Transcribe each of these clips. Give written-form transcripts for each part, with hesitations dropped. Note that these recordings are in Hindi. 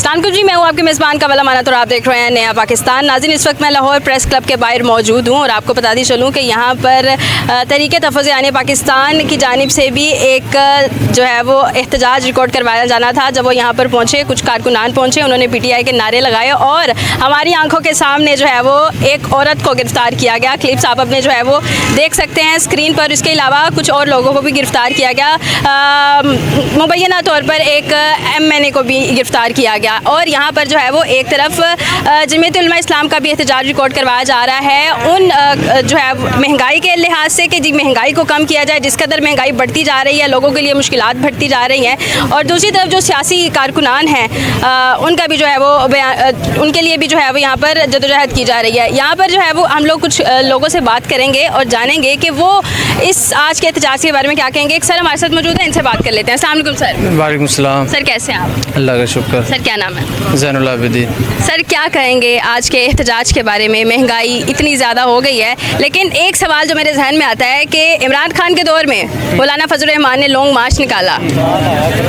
अस्सलाम जी, मैं हूँ आपके मेज़बान काबला मानत और आप देख रहे हैं नया पाकिस्तान। नाज़रीन, इस वक्त मैं लाहौर प्रेस क्लब के बाहर मौजूद हूँ और आपको बताती चलूँ कि यहाँ पर तहरीक तहफ़्फ़ुज़ आने पाकिस्तान की जानिब से भी एक जो है वो एहतजाज रिकॉर्ड करवाया जाना था। जब वो यहाँ पर पहुँचे, कुछ कारकुनान पहुँचे, उन्होंने PTI के नारे लगाए और हमारी आंखों के सामने जो है वो एक औरत को गिरफ़्तार किया गया। क्लिप्स आप अपने जो है वो देख सकते हैं स्क्रीन पर। इसके अलावा कुछ और लोगों को भी गिरफ़्तार किया गया, मुबैना तौर पर एक MNA को भी गिरफ़्तार किया गया। और यहाँ पर जो है वो एक तरफ जमीयत उलमा इस्लाम का भी एहतजाज रिकॉर्ड करवाया जा रहा है उन जो है महंगाई के लिहाज से कि जी महंगाई को कम किया जाए। जिस कदर महंगाई बढ़ती जा रही है, लोगों के लिए मुश्किलात बढ़ती जा रही हैं। और दूसरी तरफ जो सियासी कारकुनान हैं उनका भी जो है वो उनके लिए भी जो है वो यहाँ पर जदोजहद की जा रही है। यहाँ पर जो है वो हम लोग कुछ लोगों से बात करेंगे और जानेंगे कि वो इस आज के एहतजाज के बारे में क्या कहेंगे। एक सर हमारे साथ मौजूद है, इनसे बात कर लेते हैं। अस्सलाम वालेकुम सर। वालेकुम सलाम। सर कैसे हैं आप? अल्लाह का शुक्र। सर क्या नाम है? ज़ैनुल आबिदीन। सर क्या कहेंगे आज के एहतजाज के बारे में? महंगाई इतनी ज़्यादा हो गई है, लेकिन एक सवाल जो मेरे जहन में आता है कि इमरान खान के दौर में मौलाना फजल रहमान ने लॉन्ग मार्च निकाला,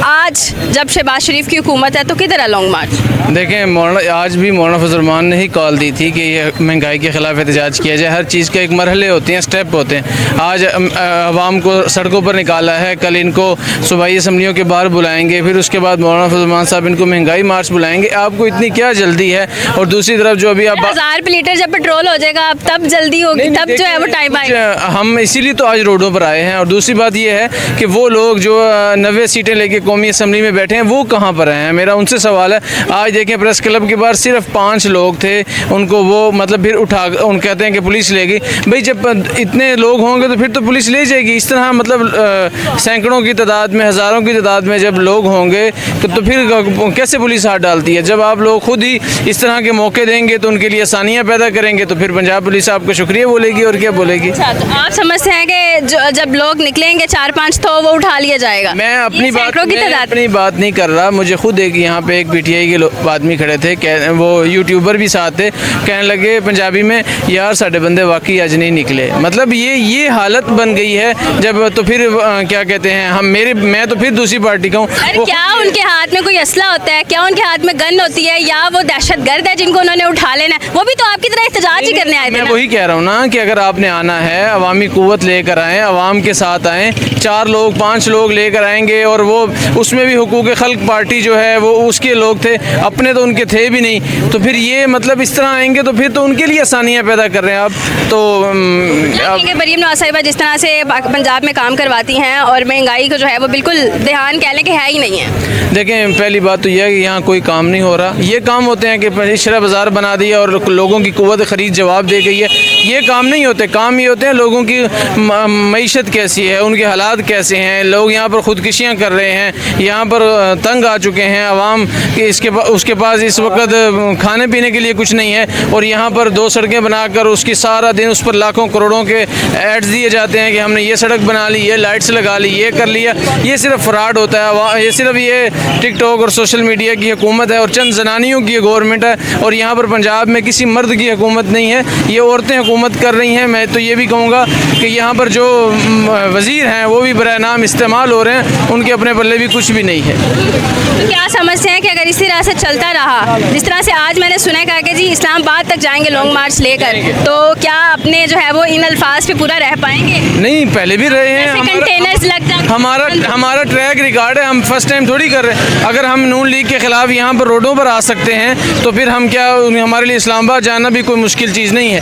आज जब शहबाज शरीफ की हुकूमत है तो किधर है लॉन्ग मार्च? देखें, आज भी मौलाना फजल रहमान ने ही कॉल दी थी कि ये महंगाई के ख़िलाफ़ एहतजाज किया जाए। हर चीज़ के एक मरहले होते हैं, स्टेप होते हैं। आज आवाम को सड़कों पर निकाला है, कल इनको सूबाई असम्बलियों के बाहर बुलाएंगे, फिर उसके बाद मौलाना फजल रहमान साहब इनको महंगाई मार्च बुलाएंगे। आपको इतनी क्या जल्दी है? और दूसरी तरफ जो अभी आप 1000 रुपये लीटर जब पेट्रोल हो जाएगा तब जल्दी होगी, तब जो है वो टाइम आएगा। हम इसीलिए तो आज रोडों पर आए हैं। और दूसरी बात ये है कि वो लोग जो 90 सीटें लेके कौमी असम्बली में बैठे हैं वो कहाँ पर हैं? मेरा उनसे सवाल है। आज देखें, प्रेस क्लब के बाहर सिर्फ 5 लोग थे, उनको वो मतलब फिर उन कहते हैं कि पुलिस लेगी। भाई जब इतने लोग होंगे तो फिर तो पुलिस ले जाएगी। इस तरह मतलब सैकड़ों की तादाद में, हज़ारों की तादाद में जब लोग होंगे तो फिर कैसे पुलिस हाथ डालती है? जब आप लोग खुद ही इस तरह के मौके देंगे तो उनके लिए आसानियाँ पैदा करेंगे तो फिर पंजाब पुलिस आपको शुक्रिया बोलेगी और क्या बोलेगी। अच्छा, तो आप समझते हैं कि जब लोग निकलेंगे 4-5 तो वो उठा लिया जाएगा? मैं अपनी बात नहीं कर रहा। मुझे खुद एक यहाँ पे एक PTI के आदमी खड़े थे, वो यूट्यूबर भी साथ थे, कहने लगे पंजाबी में, यार साढ़े बंदे वाकई आज नहीं निकले। मतलब ये हालत बन गई है। जब तो फिर क्या कहते हैं मैं तो फिर दूसरी पार्टी का हूँ। क्या उनके हाथ में कोई असला होता है? क्या उनके हाथ में गन होती है? या वो दहशतगर्द है जिनको उन्होंने उठा लेना है? वो भी तो आपकी तरह एहतजाज ही करने आए थे। मैं वही कह रहा हूँ ना कि अगर आपने आना है, अवामी कुव्वत लेकर आएँ, अवाम के साथ आएँ। 4 लोग 5 लोग लेकर आएंगे और वो उसमें भी हुकूक खल्क पार्टी जो है वो उसके लोग थे, अपने तो उनके थे भी नहीं। तो फिर ये मतलब इस तरह आएंगे तो फिर तो उनके लिए आसानियाँ पैदा कर रहे हैं आप। तो मरीम नवाज साहिबा जिस तरह से पंजाब में काम करवाती हैं और महंगाई को जो है वो बिल्कुल ध्यान कह लें कि है ही नहीं है। देखें, पहली बात तो यह है कि यहाँ कोई काम नहीं हो रहा। ये काम होते हैं कि शरा बाज़ार बना दिया और लोगों की कुव्वत ख़रीद जवाब दे गई है। ये काम नहीं होते। काम ये होते हैं लोगों की मईशत कैसी है, उनके हालात कैसे हैं। लोग यहाँ पर ख़ुदकुशियाँ कर रहे हैं, यहाँ पर तंग आ चुके हैं अवाम कि उसके पास इस वक्त खाने पीने के लिए कुछ नहीं है। और यहाँ पर 2 सड़कें बनाकर उसकी सारा दिन उस पर लाखों करोड़ों के एड्स दिए जाते हैं कि हमने ये सड़क बना ली, ये लाइट्स लगा ली, ये कर लिया। ये सिर्फ फ्रॉड होता है। ये सिर्फ ये टिकटॉक और सोशल मीडिया की हुकूमत है और चंद जनानियों की गवर्नमेंट है। और यहाँ पर पंजाब में किसी मर्द की हुकूमत नहीं है, ये औरतें हुकूमत कर रही हैं। मैं तो ये भी कहूँगा कि यहाँ पर जो वज़ीर हैं वो भी बराए नाम इस्तेमाल हो रहे हैं, उनके अपने पल्ले भी कुछ भी नहीं है। तो क्या समझते हैं कि अगर इस तरह से चलता रहा, जिस तरह से आज मैंने सुना है कि जी इस्लामाबाद तक जाएंगे लॉन्ग मार्च लेकर, तो क्या अपने जो है वो इन अल्फाज पे पूरा रह पाएंगे? नहीं, पहले भी रहे हैं। कंटेनर्स लग जाते, हमारा ट्रैक रिकॉर्ड है। हम फर्स्ट टाइम थोड़ी कर रहे हैं। अगर हम नून लीग के खिलाफ यहाँ पर रोडों पर आ सकते हैं तो फिर हम क्या, हमारे लिए इस्लामाबाद जाना भी कोई मुश्किल चीज़ नहीं है।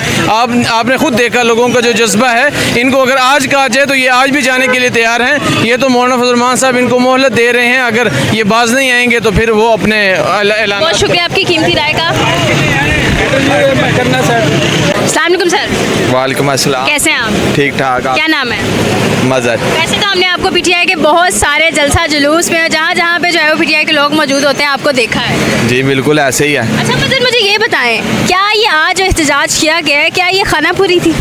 आपने खुद देखा लोगों का जो जज्बा है। इनको अगर आज कहा जाए तो ये आज भी जाने के लिए तैयार हैं। ये तो मौलाना फजल रहमान साहब इनको मोहलत दे रहे हैं। अगर ये बाज नहीं आएंगे तो फिर वो अपने ऐलान। बहुत शुक्रिया आपकी कीमती राय का। अस्सलाम वालेकुम सर। वालेकुम अस्सलाम। कैसे हैं आप? ठीक ठाक। क्या नाम है? मज़र। वैसे तो हमने आपको PTI के बहुत सारे जलसा जुलूस में जहाँ पे जो है वो PTI के लोग मौजूद होते हैं आपको देखा है। जी बिल्कुल ऐसे ही है। अच्छा मज़र, मुझे ये बताएं, क्या ये आज जो एहतजाज किया गया है क्या ये खानापुरी थी?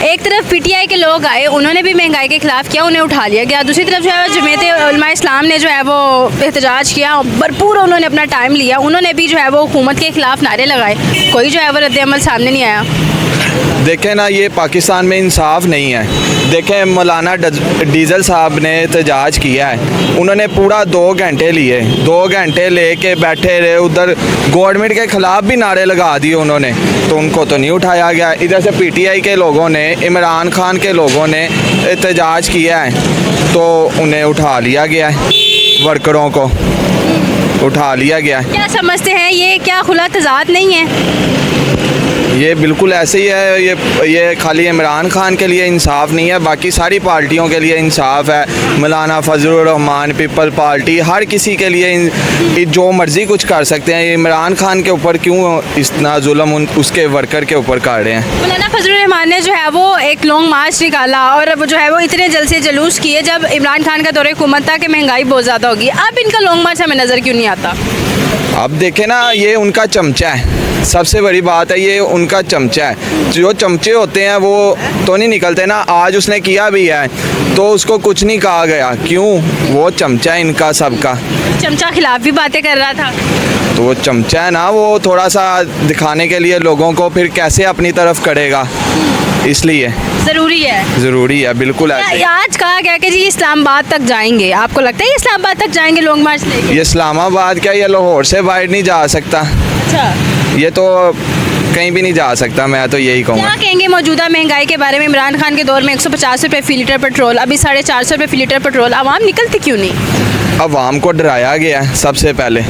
एक तरफ PTI के लोग आए, उन्होंने भी महंगाई के खिलाफ किया, उन्हें उठा लिया गया। दूसरी तरफ जो है जमीयत उलमा इस्लाम ने जो है वो एहतजाज किया, भरपूर उन्होंने अपना टाइम लिया, उन्होंने भी जो है वो हुकूमत के खिलाफ नारे लगाए, कोई जो है वो रद्द अमल सामने नहीं आया। देखें ना, ये पाकिस्तान में इंसाफ नहीं है। देखें मौलाना डीजल साहब ने एहतजाज किया है, उन्होंने पूरा 2 घंटे लिए, 2 घंटे लेके बैठे रहे, उधर गवर्नमेंट के ख़िलाफ़ भी नारे लगा दिए उन्होंने, तो उनको तो नहीं उठाया गया। इधर से PTI के लोगों ने, इमरान खान के लोगों ने एहतजाज किया है तो उन्हें उठा लिया गया है, वर्करों को उठा लिया गया है। क्या समझते हैं ये क्या खुला तजाद नहीं है? ये बिल्कुल ऐसे ही है, ये खाली इमरान खान के लिए इंसाफ नहीं है, बाकी सारी पार्टियों के लिए इंसाफ है। मौलाना फजलुर रहमान, पीपल पार्टी, हर किसी के लिए जो मर्ज़ी कुछ कर सकते हैं। इमरान खान के ऊपर क्यों इतना जुल्म उसके वर्कर के ऊपर कर रहे हैं? मौलाना फजलुर रहमान ने जो है वो एक लॉन्ग मार्च निकाला और वो जो है वो इतने जलसे जुलूस किए जब इमरान खान का दौरे हुकूमत था कि महंगाई बहुत ज़्यादा होगी। अब इनका लॉन्ग मार्च हमें नज़र क्यों नहीं आता? अब देखें ना, ये उनका चमचा है, सबसे बड़ी बात है, ये उनका चमचा है। जो चमचे होते हैं वो तो नहीं निकलते ना। आज उसने किया भी है तो उसको कुछ नहीं कहा गया, क्यों? वो चमचा है इनका सबका। चमचा खिलाफ भी बातें कर रहा था, तो वो चमचा है ना, वो थोड़ा सा दिखाने के लिए लोगों को, फिर कैसे अपनी तरफ करेगा, इसलिए ज़रूरी है बिल्कुल ऐसे। आज कहा गया कि जी इस्लामाबाद तक जाएंगे, आपको लगता है इस्लामाबाद तक जाएंगे लॉन्ग मार्च लेके? ये इस्लामाबाद क्या, ये लाहौर से बाहर नहीं जा सकता, अच्छा, ये तो कहीं भी नहीं जा सकता। मैं तो यही कहूँगा। क्या कहेंगे मौजूदा महंगाई के बारे में? इमरान खान के दौर में 150 रुपये फ़ी लीटर पेट्रोल, अभी 450 रुपये फ़ी लीटर पेट्रोल, आवाम निकलती क्यों नहीं? अवाम को डराया गया है सबसे पहले।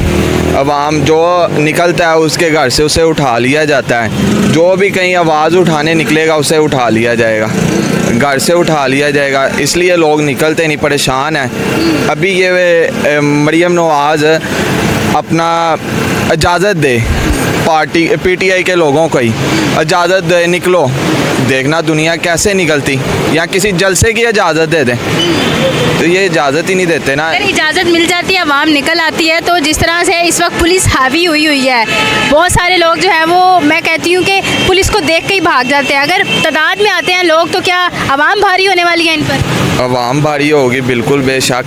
अवाम जो निकलता है उसके घर से उसे उठा लिया जाता है, जो भी कहीं आवाज़ उठाने निकलेगा उसे उठा लिया जाएगा, घर से उठा लिया जाएगा, इसलिए लोग निकलते नहीं, परेशान हैं। अभी ये मरियम नवाज़ अपना इजाज़त दे पार्टी PTI के लोगों को ही इजाज़त दे, निकलो, देखना दुनिया कैसे निकलती, या किसी जलसे की इजाज़त दे दें, तो ये इजाज़त ही नहीं देते ना। अगर इजाज़त मिल जाती है, आवाम निकल आती है, तो जिस तरह से इस वक्त पुलिस हावी हुई है, बहुत सारे लोग जो है वो, मैं कहती हूँ कि पुलिस को देख के ही भाग जाते हैं। अगर तादाद में आते हैं लोग तो क्या आवाम भारी होने वाली है इन पर? आवाम भारी होगी बिल्कुल, बेशक।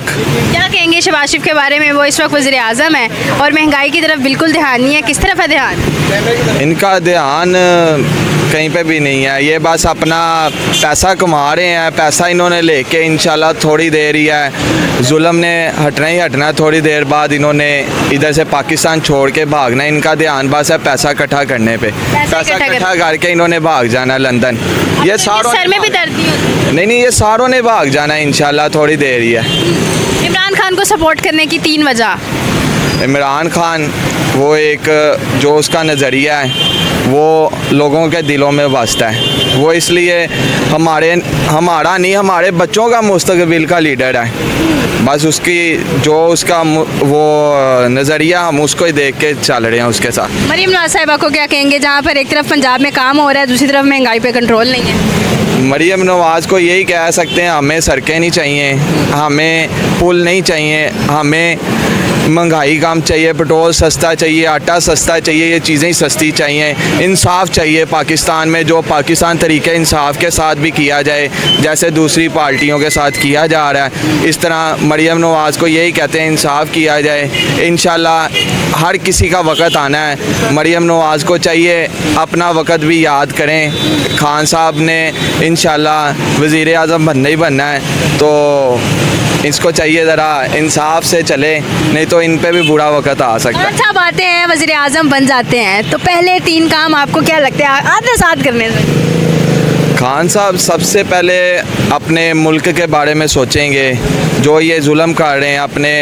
क्या कहेंगे शहबाज शरीफ के बारे में? वो इस वक्त वज़ीर आज़म है और महंगाई की तरफ बिल्कुल ध्यान नहीं है, किस तरफ है ध्यान? इनका ध्यान कहीं पे भी नहीं है, ये बस अपना पैसा कमा रहे हैं। पैसा इन्होंने लेके इंशाल्लाह थोड़ी देर ही है, जुल्म ने हटना ही हटना, थोड़ी देर बाद इन्होंने इधर से पाकिस्तान छोड़ के भागना। इनका ध्यान बस है पैसा इकट्ठा करने पे, पैसा इकट्ठा करके इन्होंने भाग जाना लंदन। ये सारों सर में भी दर्द नहीं, ये सारों ने भाग जाना है इंशाल्लाह, थोड़ी देर ही है। इमरान खान को सपोर्ट करने की 3 वजह। इमरान खान वो एक जो उसका नज़रिया है वो लोगों के दिलों में बसता है, वो इसलिए हमारा नहीं, हमारे बच्चों का मुस्तकबिल का लीडर है। बस उसकी जो उसका वो नज़रिया, हम उसको ही देख के चल रहे हैं उसके साथ। मरियम नवाज़ साहिबा को क्या कहेंगे, जहाँ पर एक तरफ पंजाब में काम हो रहा है, दूसरी तरफ महंगाई पे कंट्रोल नहीं है? मरियम नवाज़ को यही कह सकते हैं, हमें सड़कें नहीं चाहिए, हमें पुल नहीं चाहिए, हमें महंगाई कम चाहिए, पेट्रोल सस्ता चाहिए, आटा सस्ता चाहिए, ये चीज़ें सस्ती चाहिए, इंसाफ चाहिए पाकिस्तान में, जो पाकिस्तान तरीके इंसाफ के साथ भी किया जाए जैसे दूसरी पार्टियों के साथ किया जा रहा है, इस तरह मरियम नवाज़ को यही कहते हैं, इंसाफ किया जाए। इंशाल्लाह हर किसी का वक़्त आना है, मरियम नवाज़ को चाहिए अपना वक़्त भी याद करें। खान साहब ने इंशाल्लाह वज़ीर आज़म बनना ही बनना है, तो इसको चाहिए ज़रा इंसाफ से चले, नहीं तो इन पे भी बुरा वक़्त आ सकता है। अच्छा, बातें हैं वज़ीर आज़म बन जाते हैं, तो पहले 3 काम आपको क्या लगते हैं आधे साथ करने से? खान साहब सबसे पहले अपने मुल्क के बारे में सोचेंगे, जो ये जुल्म कर रहे हैं अपने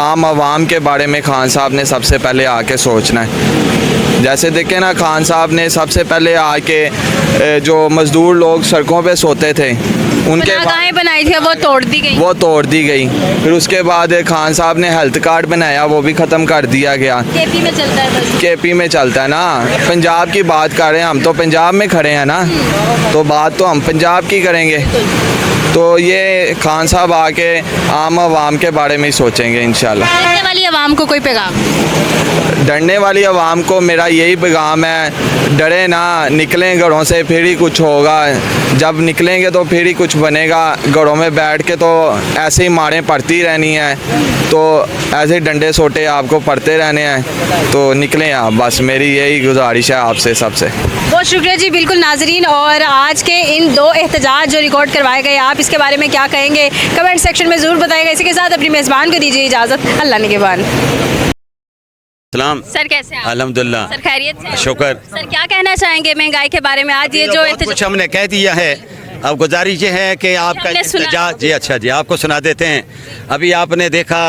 आम आवाम के बारे में खान साहब ने सबसे पहले आके सोचना है। जैसे देखें ना, खान साहब ने सबसे पहले आके जो मज़दूर लोग सड़कों पे सोते थे उनके गायें बनाई थी, वो तोड़ दी गई। फिर उसके बाद खान साहब ने हेल्थ कार्ड बनाया, वो भी ख़त्म कर दिया गया। केपी में चलता है बस। केपी में चलता है ना, पंजाब की बात कर रहे हैं हम, तो पंजाब में खड़े हैं ना, तो बात तो हम पंजाब की करेंगे। तो ये खान साहब आके आम आवाम के बारे में ही सोचेंगे इंशाल्लाह। डरने वाली आवाम को कोई पैगाम? डरने वाली आवाम को मेरा यही पैगाम है, डरे ना, निकलें घरों से फिर ही कुछ होगा। जब निकलेंगे तो फिर ही कुछ बनेगा। घरों में बैठ के तो ऐसे ही मारें पड़ती रहनी है, तो ऐसे डंडे सोटे आपको पड़ते रहने हैं। तो निकलें आप, बस मेरी यही गुजारिश है आपसे सबसे। बहुत शुक्रिया जी। बिल्कुल नाजरीन, और आज के इन 2 एहतजाज जो रिकॉर्ड करवाए गए, आप इसके बारे में क्या कहेंगे कमेंट सेक्शन में ज़रूर बताइएगा। इसी के साथ अपनी मेज़बान को दीजिए इजाज़त। अल्लाह निगहबान। सलाम। सर कैसे हैं आप? अल्हम्दुलिल्लाह। सर खैरियत से? शुक्र। सर क्या कहना चाहेंगे महंगाई के बारे में? आज ये जो बहुत कुछ एहतजाज हमने कह दिया है। अब गुजारिश ये है कि आपका हमने सुना। एहतजाज, जी अच्छा जी, आपको सुना देते हैं। अभी आपने देखा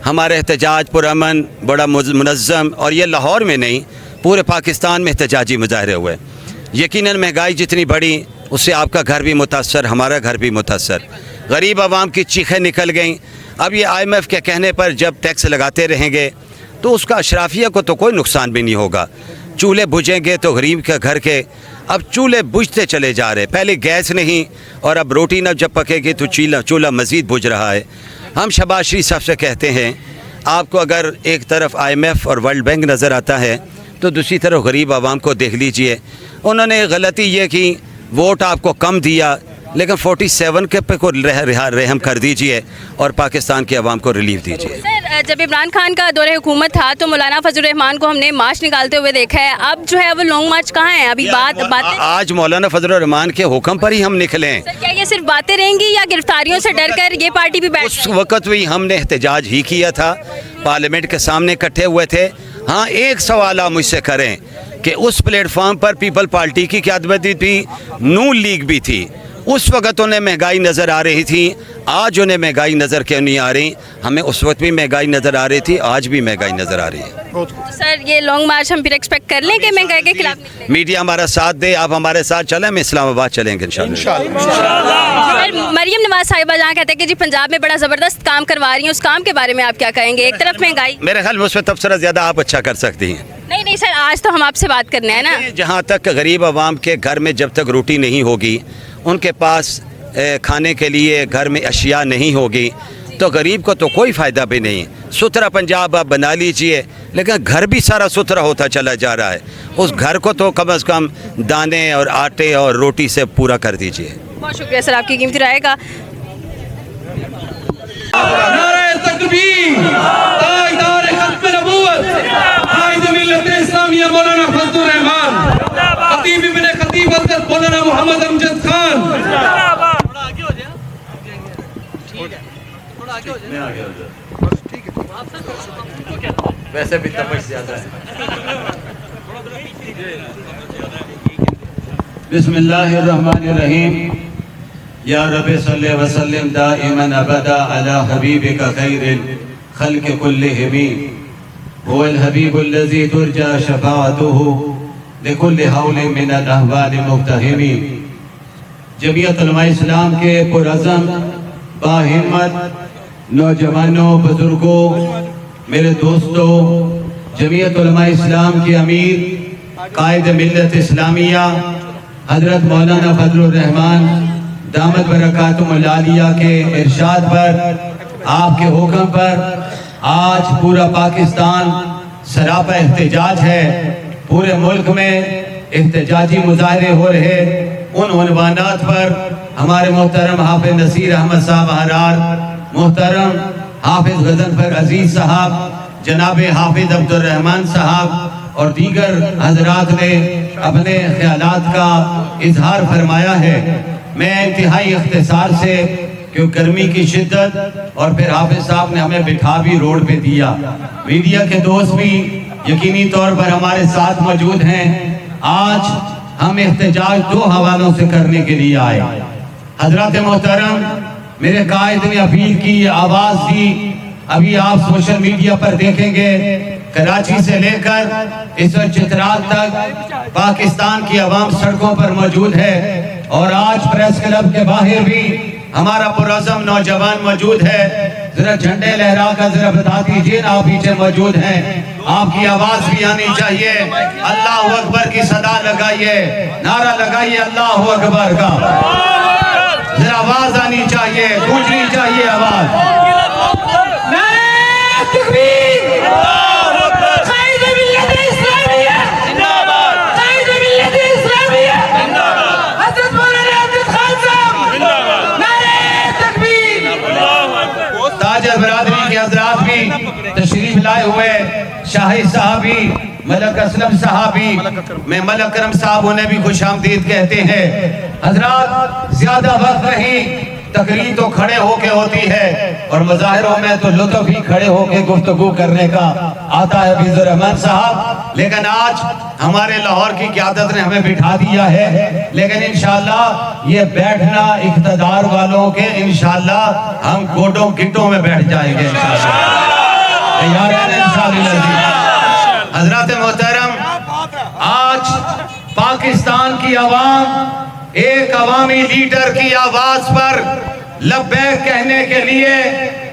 हमारा एहतजाज पुरअमन, बड़ा मुनज़्ज़म, और ये लाहौर में नहीं पूरे पाकिस्तान में एहतजाजी मुजाहरे हुए। यकीनन महंगाई जितनी बढ़ी उससे आपका घर भी मुतासर, हमारा घर भी मुतासर। गरीब आवाम की चीखें निकल गईं। अब ये IMF के कहने पर जब टैक्स लगाते रहेंगे तो उसका अशराफिया को तो कोई नुकसान भी नहीं होगा। चूल्हे बुझेंगे तो गरीब के घर के, अब चूल्हे बुझते चले जा रहे। पहले गैस नहीं, और अब रोटी न जब पकेगी तो चूल्हा मज़ीद बुझ रहा है। हम शहबाज शरीफ साहब से कहते हैं, आपको अगर एक तरफ IMF और वर्ल्ड बैंक नज़र आता है तो दूसरी तरफ गरीब आवाम को देख लीजिए। उन्होंने गलती ये की, वोट आपको कम दिया, लेकिन 47 के पे को रहम कर दीजिए और पाकिस्तान की आवाम को रिलीफ दीजिए। सर जब इमरान खान का दौरे हुकूमत था तो मौलाना फजल रहमान को हमने मार्च निकालते हुए देखा है। अब जो है वो लॉन्ग मार्च कहाँ है? अभी बातें आज मौलाना फजल रहमान के हुक्म पर ही हम निकले। सर क्या ये सिर्फ बातें रहेंगी या गिरफ्तारियों से डर कर ये पार्टी भी बैठ? उस वक्त भी हमने एहतजाज ही किया था, पार्लियामेंट के सामने इकट्ठे हुए थे। हाँ, एक सवाल आप मुझसे करें कि उस प्लेटफॉर्म पर पीपल पार्टी की क़यादत थी, नून लीग भी थी। उस वक़्त उन्हें महंगाई नज़र आ रही थी, आज उन्हें महंगाई नज़र क्यों नहीं आ रही? हमें उस वक्त भी महंगाई नज़र आ रही थी, आज भी महंगाई नज़र आ रही है। तो सर ये लॉन्ग मार्च हम फिर एक्सपेक्ट कर लें कि महंगाई के खिलाफ निकलें? मीडिया हमारा साथ दे, आप हमारे साथ चलें, हम इस्लामाबाद चलेंगे इंशाल्लाह। सर मरियम नवाज साहिबा जहाँ कहते हैं कि जी पंजाब में बड़ा ज़बरदस्त काम करवा रही हैं, उस काम के बारे में आप क्या कहेंगे? एक तरफ महंगाई, मेरे ख्याल में उस पर तबसरा ज़्यादा आप अच्छा कर सकती हैं। नहीं सर, आज तो हम आपसे बात करने हैं ना। जहाँ तक गरीब आवाम के घर में जब तक रोटी नहीं होगी, उनके पास खाने के लिए घर में अशिया नहीं होगी, तो गरीब को तो कोई फ़ायदा भी नहीं। सुथरा पंजाब आप बना लीजिए, लेकिन घर भी सारा सुथरा होता चला जा रहा है। उस घर को तो कम से कम दाने और आटे और रोटी से पूरा कर दीजिए। बहुत शुक्रिया सर आपकी कीमती राय का। नारे तकबीर, ताजदार खत्म नबूवत, कायद मिल्लत इस्लामिया मौलाना फजल रहमान, खतीब इब्ने खतीब हज़रत मौलाना मोहम्मद अमजद खान। वैसे भी तमश ज़्यादा है। बिस्मिल्लाहिर्रहमानिर्रहीम। या रब्बि सल्लि व सल्लिम दाइमन अबदा अला हबीबिका खैरिल खल्क़ि कुल्लिहिम हुवल हबीबुल्लज़ी तुरजा शफ़ाअतुहु लिकुल्लि हौलिन मिनल अहवालि मुक़्तहिमी। जमीयत उलमा इस्लाम के पुरअज़म बाहिम्मत नौजवानों, बुजुर्गों, मेरे दोस्तों, जमीयत उलमा इस्लाम के अमीर कायद मिल्लत इस्लामिया हज़रत मौलाना फजल रहमान दामत बरकातुहुल आलिया के इरशाद पर, आपके हुक्म पर आज पूरा पाकिस्तान सरापा एहतजाज है। पूरे मुल्क में एहतजाजी मुजाहरे हो रहे। उन उन्वानात पर हमारे मोहतरम हाफिज नसीर अहमद साहब अहरार, मोहतरम हाफिज गजनफर अजीज साहब, जनाब हाफिज अब्दुल रहमान साहब और दीगर हजरात ने अपने ख्यालात का इजहार फरमाया है। मैं इंतहाई इख्तिसार से, क्योंकि गर्मी की शिद्दत और फिर हाफिज साहब ने हमें बिठा भी रोड पे दिया। मीडिया के दोस्त भी यकीनी तौर पर हमारे साथ मौजूद हैं। आज हम एहतजाज 2 हवालों से करने के लिए आए। हजरत मोहतरम, मेरे कायद ने अपील की, आवाज दी। अभी आप सोशल मीडिया पर देखेंगे, कराची से लेकर इस चित्राल तक पाकिस्तान की आवाम सड़कों पर मौजूद है। और आज प्रेस क्लब के बाहर भी हमारा पुरअज़म नौजवान मौजूद है। जरा झंडे लहरा कर जरा बता दीजिए ना, आप पीछे मौजूद हैं, आपकी आवाज भी आनी चाहिए। अल्लाह अकबर की सदा लगाइए, नारा लगाइए अल्लाह अकबर का। जरा आवाज आनी चाहिए, गूंजनी चाहिए आवाज। ताजा बरादरी के हजरात भी तशरीफ लाए हुए, शाही साहबी, मलक असलम साहबी, मैं मलक करम साहब उन्हें भी खुशामदीद कहते हैं। हजरात ज्यादा वक्त नहीं, तकरीर तो खड़े होके होती है और मुजाहिरों में तो लुत्फ ही खड़े होके गुफ्तगू करने का आता है हफीजुर रहमान साहब, लेकिन आज हमारे लाहौर की क़यादत ने हमें बिठा दिया है। लेकिन इंशाअल्लाह ये बैठना इक़्तिदार वालों के, इंशाअल्लाह हम गोटों गिटों में बैठ जाएंगे हजरत मोहतरम, आज पाकिस्तान की आवाम एक अवामी लीडर की आवाज पर लब्बैक कहने के लिए,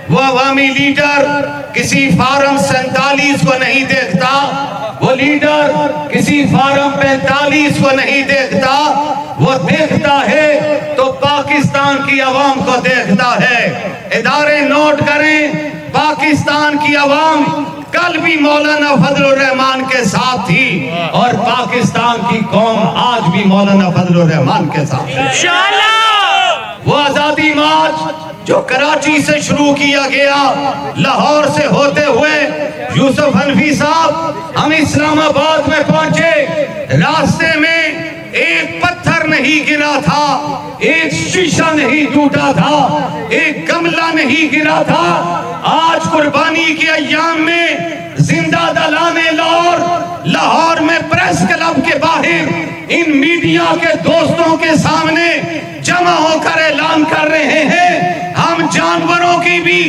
वो अवामी लीडर किसी फार्म 47 को नहीं देखता, वो लीडर किसी फार्म 45 को नहीं देखता, वो देखता है तो पाकिस्तान की आवाम को देखता है। इदारे नोट करें, पाकिस्तान की आवाम कल भी मौलाना फजलुर रहमान के साथ थी और पाकिस्तान की कौम आज भी मौलाना फजलुर रहमान के साथ इंशाअल्लाह। वो आजादी मार्च जो कराची से शुरू किया गया, लाहौर से होते हुए यूसुफ हनफी साहब हम इस्लामाबाद में पहुंचे, रास्ते में एक पत्थर नहीं गिरा था, एक शीशा नहीं टूटा था, एक गमला नहीं गिरा था। आज कुर्बानी के अय्याम में जिंदा दलाने लाहौर में प्रेस क्लब के बाहर इन मीडिया के दोस्तों के सामने जमा होकर ऐलान कर रहे हैं, हम जानवरों की भी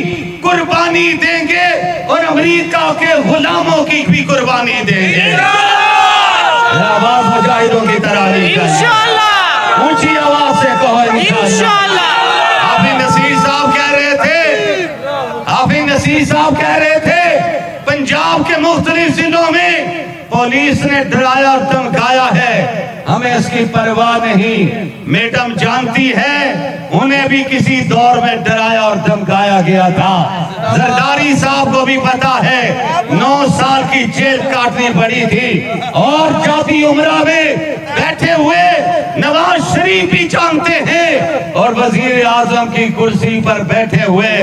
कुर्बानी देंगे और अमेरिका के गुलामों की भी कुर्बानी देंगे। आवाज मुजाहिदों की तरह इंशाअल्लाह, ऊंची आवाज से कहो इंशाअल्लाह। हाफिज नसीर साहब कह रहे थे, हाफिज नसीर साहब कह रहे थे, पंजाब के मुख्तलिफ जिलों में पुलिस ने डराया और धमकाया है, हमें इसकी परवाह नहीं। मैडम जानती है उन्हें भी किसी दौर में डराया और धमकाया गया था। जरदारी साहब को भी पता है 9 साल की जेल काटनी पड़ी थी और जाती उमरा में बैठे हुए नवाज शरीफ भी जानते हैं और वजीर आजम की कुर्सी पर बैठे हुए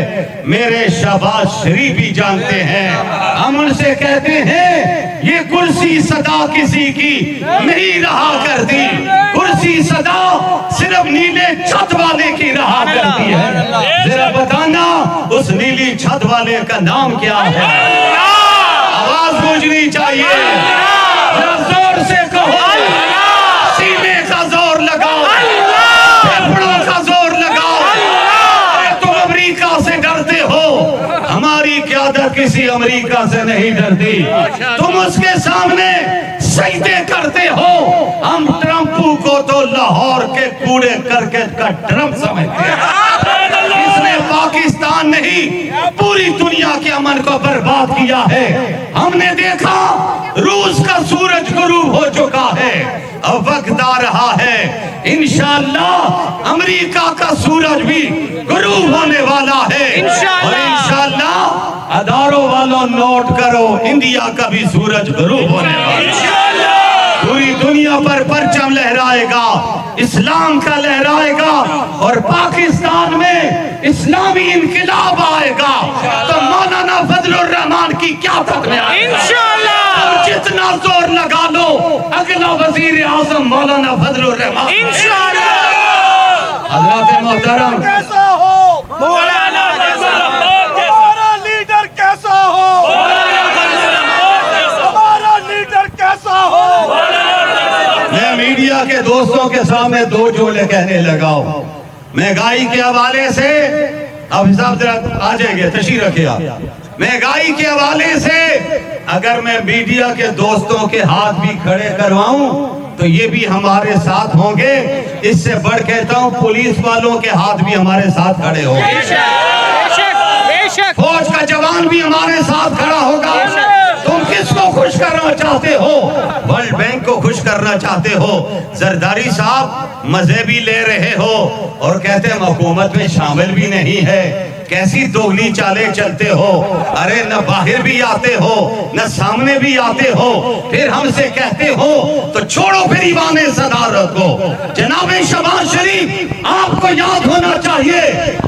मेरे शहबाज शरीफ भी जानते हैं। हम उनसे कहते हैं ये कुर्सी सदा किसी की नहीं रहा करती, कुर्सी सदा सिर्फ नीले छत वाले की रहा करती है। जरा बताना उस नीली छत वाले का नाम क्या है? आवाज गूंजनी चाहिए, जरा जोर से कहो, सीने का जोर लगाओ, फेफड़ों का जोर लगाओ। तुम अमेरिका से डरते हो, हमारी क़यादत किसी अमेरिका से नहीं डरती। तुम उसके सामने सजदे करते हो, हम ट्रंपू को तो लाहौर के कूड़े करके का ड्रम समझते हैं। इसने पाकिस्तान नहीं पूरी दुनिया के अमन को बर्बाद किया है। हमने देखा रूस का सूरज गुरूब हो चुका है, अब वक्त आ रहा है इंशाअल्लाह अमेरिका का सूरज भी गुरूब होने वाला है और इंशाअल्लाह अदारों वालों नोट करो, इंडिया का भी सूरज गुरूब होने वाला है। पूरी दुनिया पर परचम लहराएगा, इस्लाम का लहराएगा और पाकिस्तान में इस्लामी इनकिलाब आएगा तो मौलाना फजलुर रहमान की क्या तक में इंशाअल्लाह। और जितना जोर लगा लो अगला वजीर आजम मौलाना फजलुर रहमान इंशाअल्लाह। हज़रात मोहतरम, कैसा हो मौलाना हमारा लीडर कैसा हो, हमारा लीडर कैसा हो। मैं मीडिया के दोस्तों के सामने 2 जोले कहने लगा हूं। महंगाई के हवाले से अब हिसाब जरा आ जाएंगे, तशरीफ रखिए आप। महंगाई के हवाले से अगर मैं मीडिया के दोस्तों के हाथ भी खड़े करवाऊं तो ये भी हमारे साथ होंगे। इससे बढ़ कहता हूं पुलिस वालों के हाथ भी हमारे साथ खड़े होंगे, फौज का जवान भी हमारे साथ खड़ा होगा। तुम किसको खुश करना चाहते हो? वर्ल्ड बैंक को खुश करना करना चाहते हो। जरदारी साहब मजे भी ले रहे हो और कहते हम हुकूमत में शामिल भी नहीं है। कैसी दोगली चालें चलते हो। अरे न बाहर भी आते हो न सामने भी आते हो, फिर हमसे कहते हो तो छोड़ो फिर ईवाने सदारत को। जनाबे शहबाज शरीफ, आपको याद होना चाहिए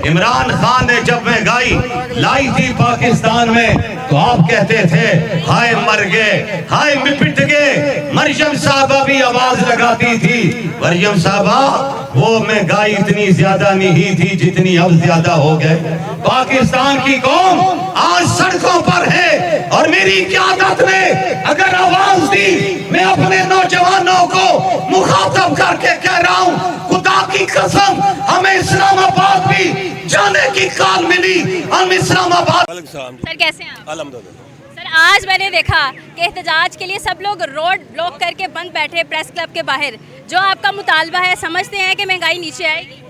इमरान खान ने जब महंगाई लाई थी पाकिस्तान में तो आप कहते थे हाय मर गए, हाय मिट गए। मरियम साहबा भी आवाज लगाती थी। मरियम साहबा, वो महंगाई इतनी ज्यादा नहीं थी जितनी अब ज्यादा हो गए। पाकिस्तान की कौम आज सड़कों पर है और मेरी क़यादत ने अगर आवाज दी, मैं अपने नौजवानों को मुखातब करके कह रहा हूँ, खुदा की कसम हमें इस्लामाबाद भी जाने की काल मिली। हम इस्लामाबाद। सर कैसे हैं आप? सर आज मैंने देखा कि एहतजाज के लिए सब लोग रोड ब्लॉक करके बंद बैठे प्रेस क्लब के बाहर। जो आपका मुतालबा है, समझते हैं कि महंगाई नीचे आएगी?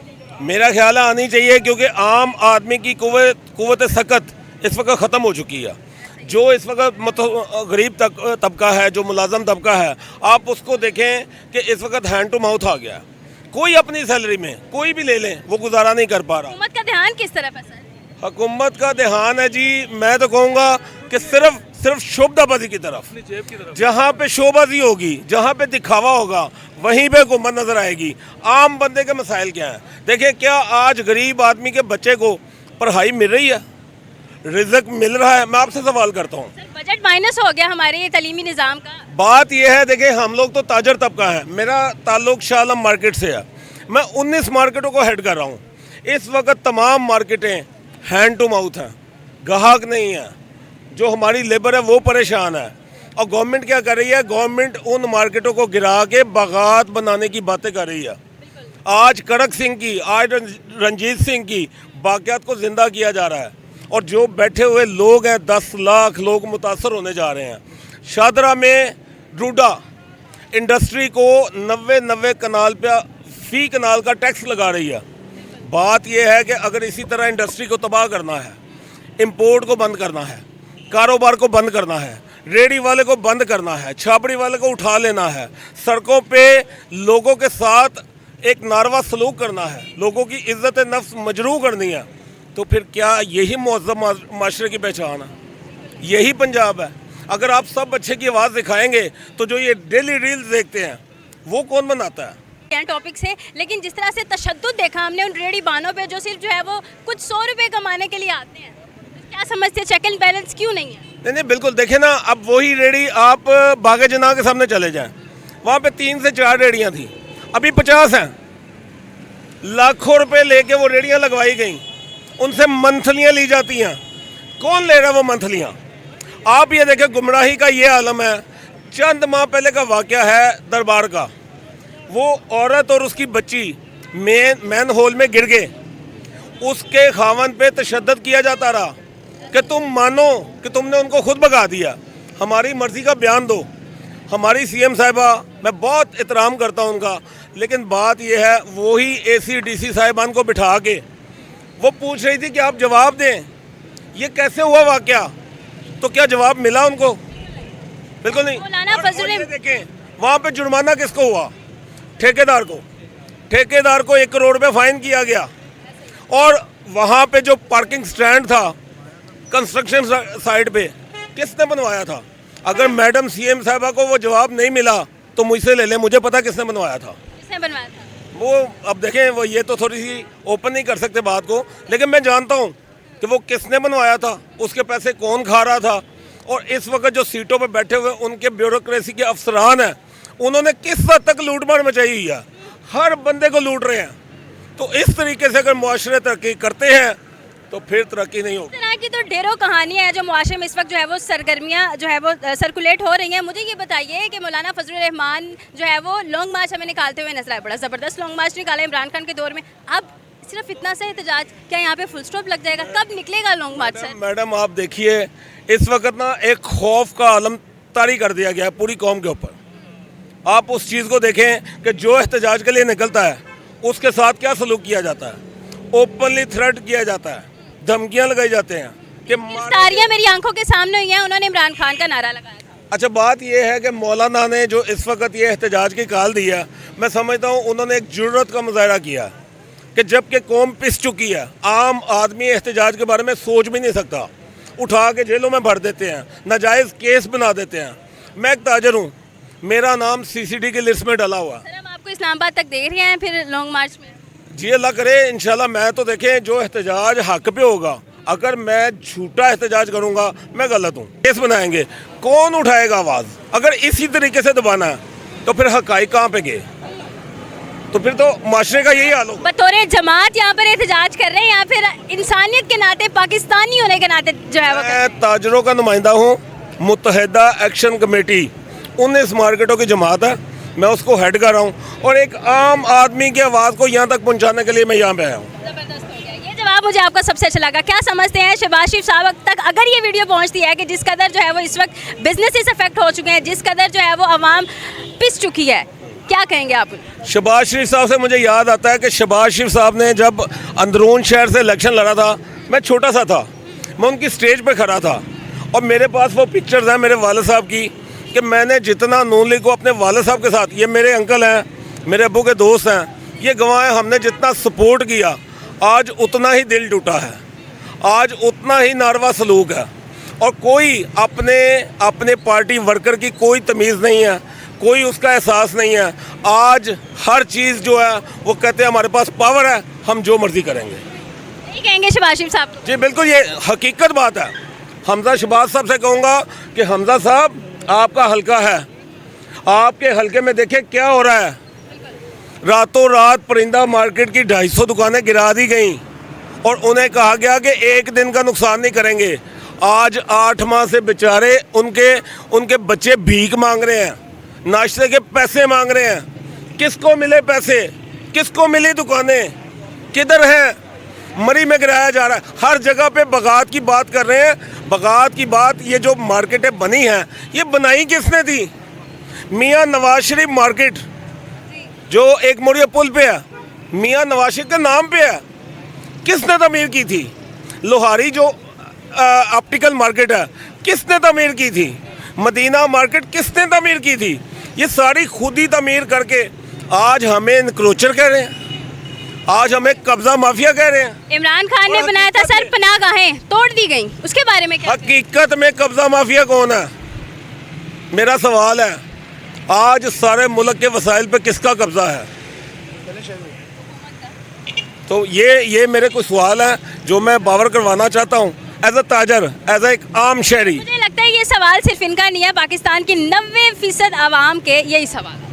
मेरा ख्याल आनी चाहिए, क्योंकि आम आदमी की कुव्वत सख्त इस वक्त ख़त्म हो चुकी है। जो इस वक्त गरीब तबका है, जो मुलाजम तबका है, आप उसको देखें कि इस वक्त हैंड टू माउथ आ गया। कोई अपनी सैलरी में कोई भी ले लें, वो गुजारा नहीं कर पा रहा। हुकूमत का ध्यान किस तरफ है सर? हुकूमत का ध्यान है जी, मैं तो कहूँगा कि सिर्फ शोबाजी की तरफ। जहाँ पे शोबाजी होगी, जहाँ पे दिखावा होगा, वहीं पे हुकूमत नजर आएगी। आम बंदे के मसाइल क्या हैं? देखिए, क्या आज गरीब आदमी के बच्चे को पढ़ाई मिल रही है, रिज़्क मिल रहा है? मैं आपसे सवाल करता हूँ। बजट माइनस हो गया हमारे ये तालीमी निज़ाम का। बात यह है, देखिए हम लोग तो ताजर तबका है। मेरा ताल्लुक शाह आलम मार्केट से है। मैं 19 मार्केटों को हेड कर रहा हूँ। इस वक्त तमाम मार्केटें हैंड टू माउथ हैं, ग्राहक नहीं है। जो हमारी लेबर है वो परेशान है। और गवर्नमेंट क्या कर रही है? गवर्नमेंट उन मार्केटों को गिरा के बागात बनाने की बातें कर रही है। आज कड़क सिंह की, आज रंजीत सिंह की बाक़ियात को ज़िंदा किया जा रहा है। और जो बैठे हुए लोग हैं, 10 लाख लोग मुतासर होने जा रहे हैं। शादरा में डूडा इंडस्ट्री को 90 कनाल पे फी कनाल का टैक्स लगा रही है। बात यह है कि अगर इसी तरह इंडस्ट्री को तबाह करना है, इंपोर्ट को बंद करना है, कारोबार को बंद करना है, रेडी वाले को बंद करना है, छाबड़ी वाले को उठा लेना है, सड़कों पे लोगों के साथ एक नारवा सलूक करना है, लोगों की इज्जत नफ्स मजरूह करनी है, तो फिर क्या यही मुअज़्ज़म माशरे की पहचान है? यही पंजाब है? अगर आप सब अच्छे की आवाज़ दिखाएंगे तो जो ये डेली रील्स देखते हैं वो कौन बनाता है? टॉपिक से, लेकिन जिस तरह से तशद्दुद देखा हमने उन रेडी बानों पे जो सिर्फ जो है वो कुछ 100 रुपये कमाने के लिए आते हैं, क्या समझते हैं चेक एंड बैलेंस क्यों नहीं है? नहीं, बिल्कुल। देखें ना, अब वही रेडी आप बागे जना के सामने चले जाएं, वहाँ पे 3 से 4 रेडियाँ थी, अभी 50 हैं। लाखों रुपए लेके वो रेडियाँ लगवाई गई, उनसे मंथलियाँ ली जाती हैं। कौन ले रहा है वो मंथलियाँ? आप ये देखें, गुमराही का ये आलम है। चंद माह पहले का वाक़या है दरबार का। वो औरत और उसकी बच्ची मैन होल में गिर गए, उसके खावन पे तशद्दुद किया जाता रहा कि तुम मानो कि तुमने उनको खुद भगा दिया, हमारी मर्ज़ी का बयान दो। हमारी सीएम साहिबा, मैं बहुत एहतराम करता हूँ उनका, लेकिन बात यह है, वही ACDC साहिबान को बिठा के वो पूछ रही थी कि आप जवाब दें, ये कैसे हुआ वाक़या? तो क्या जवाब मिला उनको? बिल्कुल नहीं। और देखें, वहाँ पे जुर्माना किसको हुआ? ठेकेदार को। ठेकेदार को 1 करोड़ रुपये फ़ाइन किया गया। और वहाँ पे जो पार्किंग स्टैंड था कंस्ट्रक्शन साइट पे, किसने बनवाया था? अगर मैडम सीएम साहिबा को वो जवाब नहीं मिला तो मुझसे ले लें, मुझे पता किसने बनवाया था। किसने बनवाया था? वो अब देखें, वो ये तो थोड़ी सी ओपन नहीं कर सकते बात को, लेकिन मैं जानता हूँ कि वो किसने बनवाया था, उसके पैसे कौन खा रहा था। और इस वक्त जो सीटों पर बैठे हुए उनके ब्यूरोक्रेसी के अफसरान हैं, उन्होंने किस हद तक लूटमार मचाई हुई है, हर बंदे को लूट रहे हैं। तो इस तरीके से अगर मुआशरे तरक्की करते हैं तो फिर तरक्की नहीं होगी। इस तरह की तो ढेरों कहानियाँ हैं जो मुआशरे में इस वक्त जो है वो सरगर्मियाँ जो है वो सर्कुलेट हो रही हैं। मुझे ये बताइए कि मौलाना फजलुर रहमान जो है वो लॉन्ग मार्च हमें निकालते हुए नजर आए, बड़ा ज़बरदस्त लॉन्ग मार्च निकाला इमरान खान के दौर में। अब सिर्फ इतना सा एहतजाज, क्या यहाँ पे फुल स्टॉप लग जाएगा? कब निकलेगा लॉन्ग मार्च सर? मैडम आप देखिए, इस वक्त ना एक खौफ का आलम तारी कर दिया गया है पूरी कौम के ऊपर। आप उस चीज़ को देखें कि जो एहतजाज के लिए निकलता है उसके साथ क्या सलूक किया जाता है। ओपनली थ्रेट किया जाता है, धमकियाँ लगाई जाते हैं कि गिरफ्तारियाँ मेरी आंखों के सामने हुई हैं। उन्होंने इमरान खान का नारा लगाया था। अच्छा, बात यह है कि मौलाना ने जो इस वक्त ये एहतजाज की कॉल दिया, मैं समझता हूँ उन्होंने एक जुर्रत का मुजाहरा किया कि जबकि कौम पिस चुकी है, आम आदमी एहतजाज के बारे में सोच भी नहीं सकता, उठा के जेलों में भर देते हैं, नाजायज़ केस बना देते हैं। मैं एक ताजर हूँ, मेरा नाम CCD की लिस्ट में डाला हुआ। सर हम आपको इस्लामाबाद तक देख रहे हैं फिर लॉन्ग मार्च में? जी अल्लाह करे, इंशाल्लाह। मैं तो देखें जो एहतजाज हक पे होगा, अगर मैं झूठा एहतजाज करूंगा मैं गलत हूँ। केस बनाएंगे, कौन उठाएगा आवाज़? अगर इसी तरीके से दबाना है तो फिर हकाई कहाँ पे गए? तो फिर तो माशरे का यही हाल होगा। बतौर जमात यहाँ पर एहतजाज कर रहे हैं या फिर इंसानियत के नाते, पाकिस्तानी होने के नाते जो है वो कर रहे हैं? मैं ताजरों का नुमाइंदा हूँ, मुत्तहिदा एक्शन कमेटी 19 मार्केटों की जमात है, मैं उसको हेड कर रहा हूँ और एक आम आदमी की आवाज़ को यहाँ तक पहुँचाने के लिए मैं यहाँ पे आया हूँ। जबरदस्त हो गया ये जवाब, मुझे आपका सबसे अच्छा लगा। क्या समझते हैं शहबाज शरीफ साहब तक अगर ये वीडियो पहुंचती है कि जिस कदर जो है वो इस वक्त बिजनेसेस अफेक्ट हो चुके हैं, जिस कदर जो है वो आवाम पिस चुकी है, क्या कहेंगे आप? शहबाज शरीफ साहब से मुझे याद आता है कि शहबाज शरीफ साहब ने जब अंदरून शहर से इलेक्शन लड़ा था, मैं छोटा सा था, मैं उनकी स्टेज पे खड़ा था और मेरे पास वो पिक्चर्स हैं मेरे वाले साहब की कि मैंने जितना नून लीग को अपने वाले साहब के साथ, ये मेरे अंकल हैं, मेरे अब्बू के दोस्त हैं, ये गवाह, हमने जितना सपोर्ट किया, आज उतना ही दिल टूटा है, आज उतना ही नारवा सलूक है और कोई अपने पार्टी वर्कर की कोई तमीज़ नहीं है, कोई उसका एहसास नहीं है। आज हर चीज़ जो है वो कहते हैं हमारे पास पावर है, हम जो मर्जी करेंगे। नहीं कहेंगे शहबाज शरीफ साहब? जी बिल्कुल, ये हकीकत बात है। हमजा शहबाज साहब से कहूँगा कि हमजा साहब आपका हल्का है, आपके हल्के में देखिए क्या हो रहा है। रातों रात परिंदा मार्केट की 250 दुकानें गिरा दी गई और उन्हें कहा गया कि एक दिन का नुकसान नहीं करेंगे। आज 8 माह से बेचारे उनके बच्चे भीख मांग रहे हैं, नाश्ते के पैसे मांग रहे हैं। किसको मिले पैसे? किसको मिली दुकानें? किधर हैं? मरी में गिराया जा रहा है। हर जगह पे बगात की बात कर रहे हैं। बगात की बात, ये जो मार्केटें बनी हैं ये बनाई किसने थी? मियाँ नवाज शरीफ मार्केट जो एक मोड़िया पुल पे है, मियाँ नवाज शरीफ के नाम पे है, किसने तमीर की थी? लोहारी जो ऑप्टिकल मार्केट है, किसने तमीर की थी? मदीना मार्केट किसने तमीर की थी? ये सारी खुद ही तमीर करके आज हमें इनक्रोचर कह रहे हैं, आज हमें कब्जा माफिया कह रहे हैं। इमरान खान ने बनाया था सर पनाहगाहें, तोड़ दी गई, उसके बारे में क्या? हकीकत में कब्जा माफिया कौन है? मेरा सवाल है, आज सारे मुल्क के वसाइल पे किसका कब्जा है? तो ये मेरे कुछ सवाल हैं जो मैं बावर करवाना चाहता हूँ एज अ ताजर, एज एक आम शहरी। मुझे लगता है ये सवाल सिर्फ इनका नहीं है, पाकिस्तान की 90% आवाम के यही सवाल है।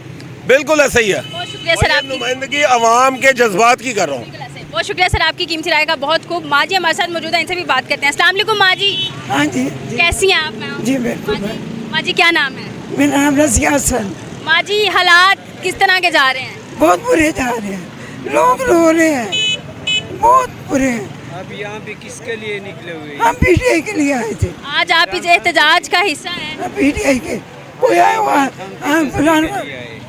बिल्कुल ऐसा ही है। बहुत शुक्रिया सर आपकी नुमाइंदगी आवाम के जज्बात की कर रहा हूँ। बहुत शुक्रिया सर आपकी कीमती राय का, बहुत खूब। माँ जी हमारे साथ मौजूद है, इनसे भी बात करते हैं। अस्सलाम वालेकुम माँ जी। हाँ जी, कैसी हैं आप? मैम जी बिल्कुल। माँ जी क्या नाम है? मेरा नाम रसिया हसन। माँ जी हालात किस तरह के जा रहे हैं? बहुत बुरे जा रहे हैं, लोग रो रहे हैं, बहुत बुरे हैं। अब यहाँ पे किसके लिए निकले हुए? हम PTI के लिए आए थे। आज आप इस एहतजाज का हिस्सा हैं? हम PTI के, कोई आया हुआ हम फलान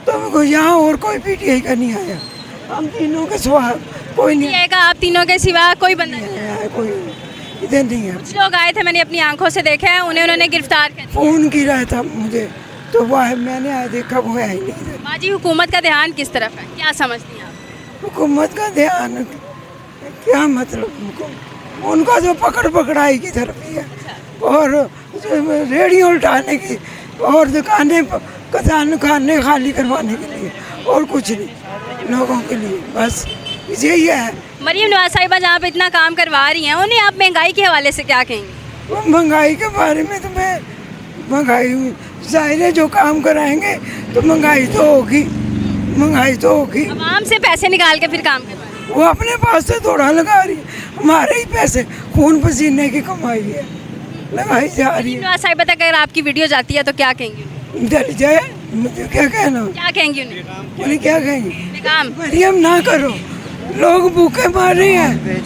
तो यहाँ और कोई PTI का नहीं आया। हम तीनों के सिवा कोई नहीं आएगा? आप तीनों के सिवा कोई बंदा नहीं आया, कोई इधर नहीं है। कुछ लोग आए थे, मैंने अपनी आंखों से देखा है, उन्होंने गिरफ्तार कर दिया। फोन की रहा था मुझे तो वह मैंने आया देखा, वो है ही नहीं। माँ जी हुकूमत का ध्यान किस तरफ है, क्या समझती हैं आप? हुकूमत का ध्यान क्या मतलब, उनका जो पकड़ाई की तरफ ही है और रेडियो उठाने की और दुकानें खाने खाली करवाने के लिए और कुछ नहीं, लोगों के लिए बस यही है। मरीम नवाज साहिबा जहाँ पे इतना काम करवा रही हैं, उन्हें आप महंगाई के हवाले से क्या कहेंगे? महंगाई के बारे में तो मैं, महंगाई जाहिर है जो काम कराएंगे तो महंगाई तो होगी, महंगाई तो होगी। आवाम से पैसे निकाल के फिर काम करवाएं। वो अपने पास से थोड़ा लगा रही है, हमारे ही पैसे खून पसीने की कमाई है, लगाई जा रही है। नवाज साहिबा तक अगर आपकी वीडियो जाती है तो क्या कहेंगे? डर जाए, मुझे क्या कहना? क्या कहेंगे उन्हें? क्या कहेंगे? काम मरियम ना करो, लोग भूखे मार रहे हैं,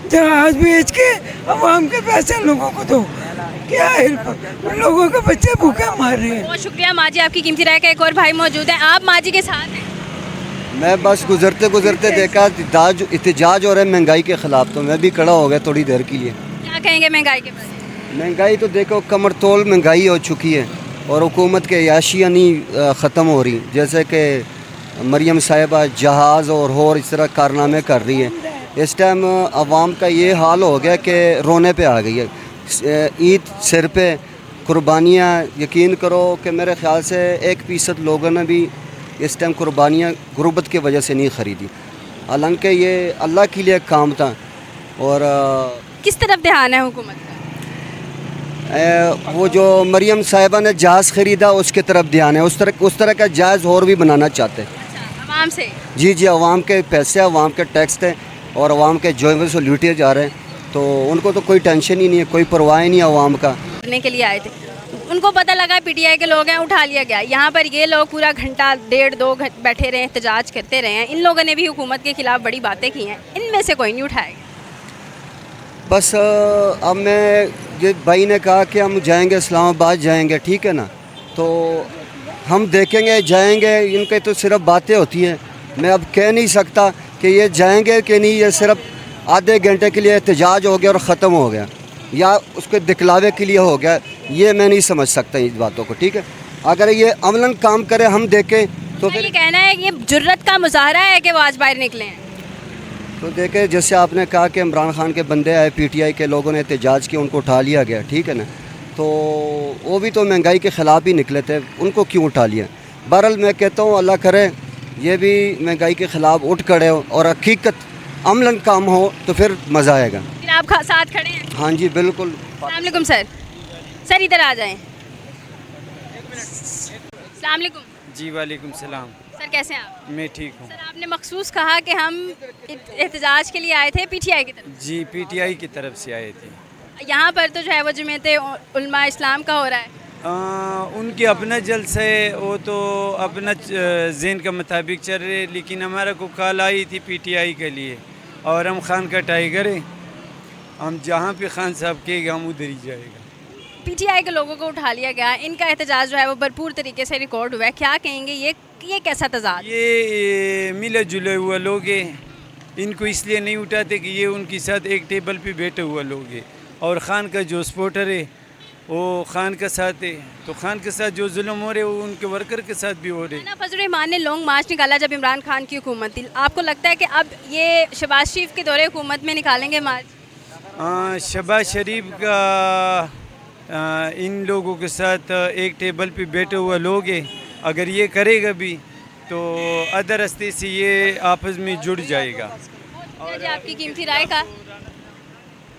जहाज बेच के अवाम के पैसे लोगों को दो, क्या हेल्प? लोगों के बच्चे भूखे मार रहे हैं। बहुत शुक्रिया माँ जी आपकी कीमती राय का। एक और भाई मौजूद है, आप माँ जी के साथ हैं? मैं बस गुजरते देखा एहतजाज हो रहा है महंगाई के ख़िलाफ़, तो मैं भी खड़ा हो गया थोड़ी देर के लिए। क्या कहेंगे महंगाई के बारे में? महंगाई तो देखो कमर तोल महंगाई हो चुकी है और हुकूमत के याशियाँ नहीं ख़त्म हो रही। जैसे कि मरियम साहिबा जहाज़ और इस तरह कारनामे कर रही है। इस टाइम आवाम का ये हाल हो गया कि रोने पे आ गई है। ईद सिर पे, कुर्बानियाँ, यकीन करो कि मेरे ख़्याल से 1% लोगों ने भी इस टाइम कुर्बानियाँ गुर्बत की वजह से नहीं ख़रीदी। हालांकि ये अल्लाह के लिए काम था। और किस तरफ ध्यान है हुकूमत का? वो जो मरियम साहिबा ने जहाज़ ख़रीदा उसके तरफ ध्यान है। उस तरह का जहाज़ और भी बनाना चाहते हैं। अच्छा, आवाम से? जी, आवाम के पैसे, आवाम के टैक्स थे और आवाम के जो से लूटे जा रहे हैं, तो उनको तो कोई टेंशन ही नहीं है, कोई परवाह ही नहीं है आवाम का। करने के लिए आए थे, उनको पता लगा पीटीआई के लोग हैं, उठा लिया गया। यहाँ पर ये लोग पूरा घंटा, 1.5-2 घंटे बैठे रहे, एहतजाज करते रहे हैं। इन लोगों ने भी हुकूमत के खिलाफ बड़ी बातें की हैं, इनमें से कोई नहीं उठाएगा। बस अब मैं, ये भाई ने कहा कि हम जाएंगे, इस्लामाबाद जाएंगे, ठीक है ना, तो हम देखेंगे, जाएंगे। इनके तो सिर्फ बातें होती हैं। मैं अब कह नहीं सकता कि ये जाएंगे कि नहीं, ये सिर्फ आधे घंटे के लिए एहतजाज हो गया और ख़त्म हो गया, या उसके दिखलावे के लिए हो गया, ये मैं नहीं समझ सकता इस बातों को, ठीक है। अगर ये अमलन काम करे, हम देखें तो फिर ये कहना है कि ये जुर्रत का मुजाहरा है कि वो आज बाहर निकले हैं। तो देखें, जैसे आपने कहा कि इमरान खान के बंदे आए, पीटीआई के लोगों ने एहतजाज किया, उनको उठा लिया गया, ठीक है ना, तो वो भी तो महंगाई के ख़िलाफ़ ही निकले थे, उनको क्यों उठा लिया? बहरहाल मैं कहता हूँ अल्लाह करे ये भी महंगाई के ख़िलाफ़ उठ खड़े हो और हकीकत अमलन काम हो, तो फिर मज़ा आएगा। फिर आप साथ खड़े हैं? हाँ जी, बिल्कुल। अस्सलाम वालेकुम सर। सर इधर आ जाएं। अस्सलाम वालेकुम। जी वालेकुम सलाम। सर कैसे हैं आप? मैं ठीक हूँ। सर आपने मखसूस कहा कि हम एहतजाज के लिए आए थे पीटीआई की तरफ। जी पीटीआई की तरफ से आए थे। यहाँ पर तो जो है वो जमीयत उलमा इस्लाम का हो रहा है। उनके अपना जलसा है, वो तो अपना ज़हन के मुताबिक चल रहे, लेकिन हमारा को कॉल आई थी पीटीआई के लिए, और हम खान का टाइगर है, हम जहाँ पे खान साहब कहेगा हम उधर ही जाएगा। पीटीआई के लोगों को उठा लिया गया, इनका एहतजाज जो है वो भरपूर तरीके से रिकॉर्ड हुआ है। क्या कहेंगे, ये कैसा तजाद? ये मिले जुले हुआ लोग हैं, इनको इसलिए नहीं उठाते कि ये उनके साथ एक टेबल पे बैठे हुआ लोग हैं, और ख़ान का जो सपोर्टर है वो ख़ान के साथ है, तो ख़ान के साथ जो जुल्म हो रहे वो उनके वर्कर के साथ भी हो रहे। फजल रहमान ने लॉन्ग मार्च निकाला जब इमरान खान की हुकूमत थी, आपको लगता है कि अब ये शहबाज शरीफ के दौरे हुकूमत में निकालेंगे मार्च? शहबाज शरीफ का इन लोगों के साथ एक टेबल पे बैठे हुए लोग हैं, अगर ये करेगा भी तो अदर रास्ते से ये आपस में जुड़ जाएगा। और आपकी कीमती राय का,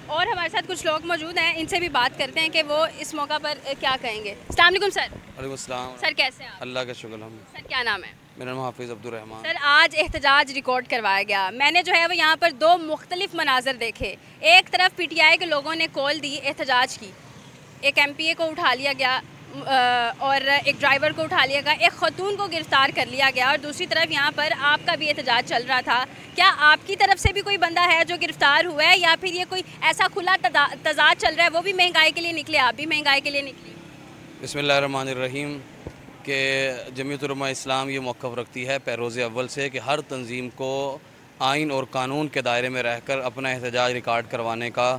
और हमारे साथ कुछ लोग मौजूद हैं, इनसे भी बात करते हैं कि वो इस मौका पर क्या कहेंगे। अस्सलाम वालेकुम सर। वालेकुम सलाम। सर कैसे हैं आप? अल्लाह का शुक्र। हम सर क्या नाम है? मेरा नाम हाफिज़ अब्दुल रहमान। सर आज एहतजाज रिकॉर्ड करवाया गया, मैंने जो है वो यहाँ पर 2 मुख्तलिफ मनाजर देखे। एक तरफ पीटीआई के लोगों ने कॉल दी एहतजाज की, एक एमपीए को उठा लिया गया और एक ड्राइवर को उठा लिया गया, एक खतून को गिरफ़्तार कर लिया गया, और दूसरी तरफ यहाँ पर आपका भी एहतजाज चल रहा था। क्या आपकी तरफ से भी कोई बंदा है जो गिरफ़्तार हुआ है, या फिर ये कोई ऐसा खुला तजाद चल रहा है, वो भी महंगाई के लिए निकले, आप भी महंगाई के लिए निकले? बिस्मिल्लाहिर्रहमानिर्रहीम के जमीयत उलमा इस्लाम ये मौक़िफ़ रखती है पैरोज़ अव्वल से कि हर तंजीम को आइन और कानून के दायरे में रहकर अपना एहतजाज रिकॉर्ड करवाने का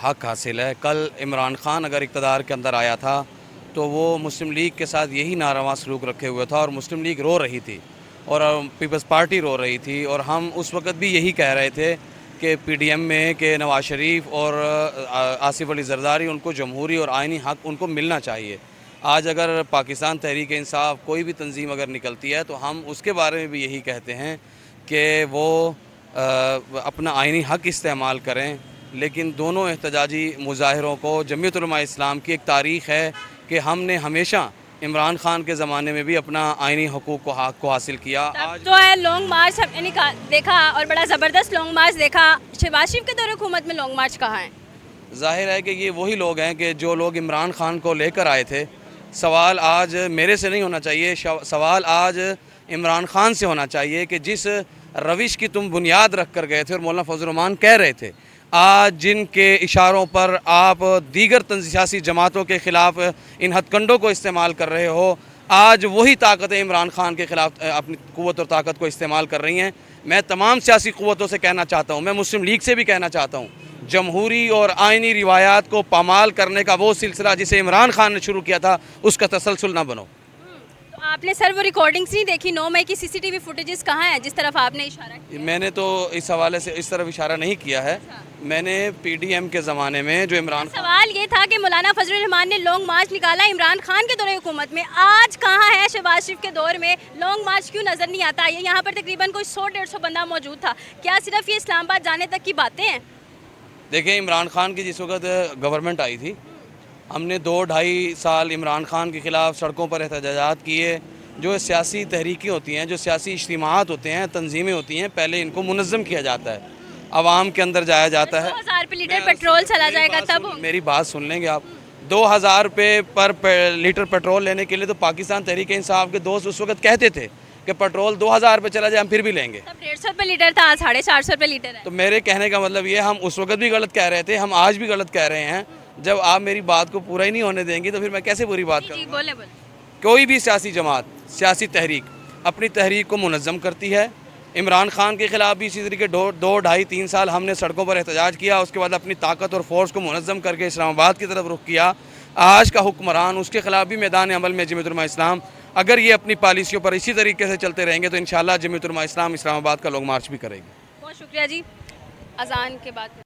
हक़ हासिल है। कल इमरान खान अगर इक़्तिदार के अंदर आया था तो वो मुस्लिम लीग के साथ यही नारवा सलूक रखे हुए था, और मुस्लिम लीग रो रही थी और पीपल्स पार्टी रो रही थी, और हम उस वक़्त भी यही कह रहे थे कि पीडीएम में कि नवाज़ शरीफ और आसिफ अली ज़रदारी, उनको जमहूरी और आइनी हक़ उनको मिलना चाहिए। आज अगर पाकिस्तान तहरीक इंसाफ कोई भी तंजीम अगर निकलती है तो हम उसके बारे में भी यही कहते हैं कि वो अपना आइनी हक़ इस्तेमाल करें, लेकिन दोनों एहतजाजी मुजाहिरों को जमीयत उलमा इस्लाम की एक तारीख़ है कि हमने हमेशा इमरान खान के ज़माने में भी अपना आइनी हकूक़ को हासिल किया। आज तो है लॉन्ग मार्च हमने देखा, और बड़ा ज़बरदस्त लॉन्ग मार्च देखा। शहबाज शरीफ के दौरे हुकूमत में लॉन्ग मार्च कहाँ है? ज़ाहिर है कि ये वही लोग हैं कि जो लोग इमरान खान को लेकर आए थे। सवाल आज मेरे से नहीं होना चाहिए, सवाल आज इमरान खान से होना चाहिए कि जिस रविश की तुम बुनियाद रख कर गए थे, और मौलाना फजल रहमान कह रहे थे, आज जिनके इशारों पर आप दीगर सियासी जमातों के ख़िलाफ़ इन हथकंडों को इस्तेमाल कर रहे हो, आज वही ताकतें इमरान खान के ख़िलाफ़ अपनी क़ुव्वत और ताकत को इस्तेमाल कर रही हैं। मैं तमाम सियासी क़ुव्वतों से कहना चाहता हूँ, मैं मुस्लिम लीग से भी कहना चाहता हूँ, जमहूरी और आइनी रिवायात को पामाल करने का वो सिलसिला जिसे इमरान खान ने शुरू किया था उसका तसलसल ना बनो। तो आपने सर वो रिकॉर्डिंग्स नहीं देखी? 9 मई की सीसीटीवी फुटेजेस कहाँ है जिस तरफ आपने इशारा किया? मैंने तो इस हवाले से इस तरफ इशारा नहीं किया है। मैंने पीडीएम के ज़माने में जो इमरान सवाल ये था कि मौलाना फजलुर रहमान ने लॉन्ग मार्च निकाला इमरान खान के दौरे हुकूमत में, आज कहाँ है शहबाज शरीफ के दौर में लॉन्ग मार्च क्यों नज़र नहीं आता? ये यहाँ पर तकरीबन कोई 100-150 बंदा मौजूद था, क्या सिर्फ ये इस्लामाबाद जाने तक की बातें हैं? देखिए, इमरान खान की जिस वक्त गवर्नमेंट आई थी, हमने 2-2.5 साल इमरान खान के ख़िलाफ़ सड़कों पर एहतजाजात किए। जो सियासी तहरीकें होती हैं, जो सियासी इज्तिमात होते हैं, तंजीमें होती हैं, पहले इनको मुनज़्ज़म किया जाता है, आवाम के अंदर जाया जाता है। 2000 रुपये लीटर पेट्रोल चला जाएगा तब? मेरी बात सुन लेंगे आप। 2000 रुपये पर लीटर पेट्रोल लेने के लिए तो पाकिस्तान तहरीक इंसाफ के दोस्त उस वक्त कहते थे कि पेट्रोल 2000 रुपये चला जाए हम फिर भी लेंगे। तब 150 रुपये लीटर था, आज 450 रुपये लीटर है। तो मेरे कहने का मतलब ये, हम उस वक्त भी गलत कह रहे थे, हम आज भी गलत कह रहे हैं। जब आप मेरी बात को पूरा ही नहीं होने देंगी तो फिर मैं कैसे पूरी बात करूँ? बोले। कोई भी सियासी जमात, सियासी तहरीक अपनी तहरीक को मुनज़्ज़म करती है। इमरान खान के ख़िलाफ़ भी इसी तरीके 2-2.5-3 साल हमने सड़कों पर एहतजाज किया, उसके बाद अपनी ताकत और फोर्स को मुनज़्ज़म करके इस्लामाबाद की तरफ रुख किया। आज का हुक्मरान, उसके ख़िलाफ़ भी मैदान अमल में जमीयत उलमा इस्लाम, अगर ये अपनी पॉलिसियों पर इसी तरीके से चलते रहेंगे तो इंशाअल्लाह जमीयत उलमा इस्लाम इस्लामाबाद का लॉन्ग मार्च भी करेगी। बहुत शुक्रिया जी। अजान के बाद